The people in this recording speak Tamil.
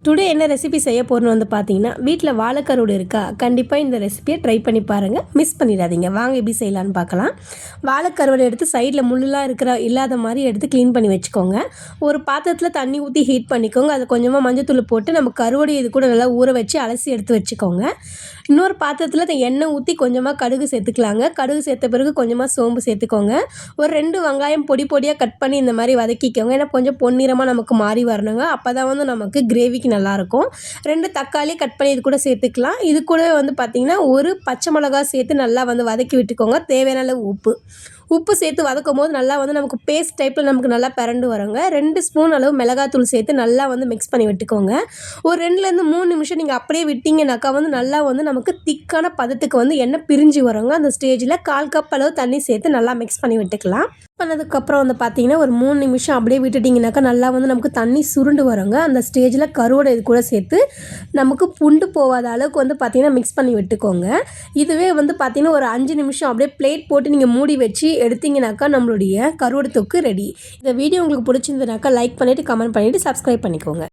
டுடே என்ன ரெசிபி செய்ய போகிறோன்னு வந்து பார்த்தீங்கன்னா, வீட்டில் வாழைக்கருவாடு இருக்கா? கண்டிப்பாக இந்த ரெசிபியை ட்ரை பண்ணி பாருங்கள். மிஸ் பண்ணிடாதீங்க. வாங்க எப்படி செய்யலான்னு பார்க்கலாம். வாழைக்கருவாடு எடுத்து சைடில் முள்ளுலாம் இல்லாத மாதிரி எடுத்து க்ளீன் பண்ணி வச்சுக்கோங்க. ஒரு பாத்திரத்தில் தண்ணி ஊற்றி ஹீட் பண்ணிக்கோங்க. அது கொஞ்சமாக மஞ்சத்தூள் போட்டு நம்ம கருவாடு இது கூட நல்லா ஊற வச்சு அலசி எடுத்து வச்சுக்கோங்க. இன்னொரு பாத்திரத்தில் எண்ணெய் ஊற்றி கொஞ்சமாக கடுகு சேர்த்துக்கலாங்க. கடுகு சேர்த்த பிறகு கொஞ்சமாக சோம்பு சேர்த்துக்கோங்க. ஒரு 2 வெங்காயம் பொடி பொடியாக கட் பண்ணி இந்த மாதிரி வதக்கிக்கோங்க. ஏன்னா கொஞ்சம் பொன்னிறமாக நமக்கு மாறி வரணுங்க. அப்போ தான் வந்து நமக்கு கிரேவிக்கு நல்லாயிருக்கும். 2 தக்காளி கட் பண்ணி இது கூட சேர்த்துக்கலாம். இது கூட வந்து பார்த்திங்கன்னா ஒரு பச்சை மிளகா சேர்த்து நல்லா வந்து வதக்கி விட்டுக்கோங்க. தேவையான அளவு உப்பு சேர்த்து வதக்கும் போது நல்லா வந்து நமக்கு பேஸ்ட் டைப்பில் நமக்கு நல்லா பிரண்டு வருங்க. 2 ஸ்பூன் அளவு மிளகாத்தூள் சேர்த்து நல்லா வந்து மிக்ஸ் பண்ணி விட்டுக்கோங்க. ஒரு 2லேருந்து 3 நிமிஷம் நீங்கள் அப்படியே விட்டிங்கனாக்கா வந்து நல்லா வந்து நமக்கு திக்கான பதத்துக்கு வந்து எண்ணெய் பிரிஞ்சு வருங்க. அந்த ஸ்டேஜில் 1/4 கப் அளவு தண்ணி சேர்த்து நல்லா மிக்ஸ் பண்ணி விட்டுக்கலாம். பண்ணதுக்கப்புறம் வந்து பார்த்திங்கன்னா ஒரு 3 நிமிஷம் அப்படியே விட்டுட்டிங்கனாக்கா நல்லா வந்து நமக்கு தண்ணி சுருண்டு வருங்க. அந்த ஸ்டேஜில் கருவாடை இது கூட சேர்த்து நமக்கு புண்டு போகாத அளவுக்கு வந்து பார்த்திங்கன்னா மிக்ஸ் பண்ணி விட்டுக்கோங்க. இதுவே வந்து பார்த்திங்கன்னா ஒரு 5 நிமிஷம் அப்படியே பிளேட் போட்டு நீங்கள் மூடி வச்சு எடுத்திங்கனாக்கா நம்மளுடைய கருவாடு தொக்கு ரெடி. இந்த வீடியோ உங்களுக்கு பிடிச்சிருந்ததுனாக்கா லைக் பண்ணிவிட்டு கமெண்ட் பண்ணிவிட்டு சப்ஸ்கிரைப் பண்ணிக்கோங்க.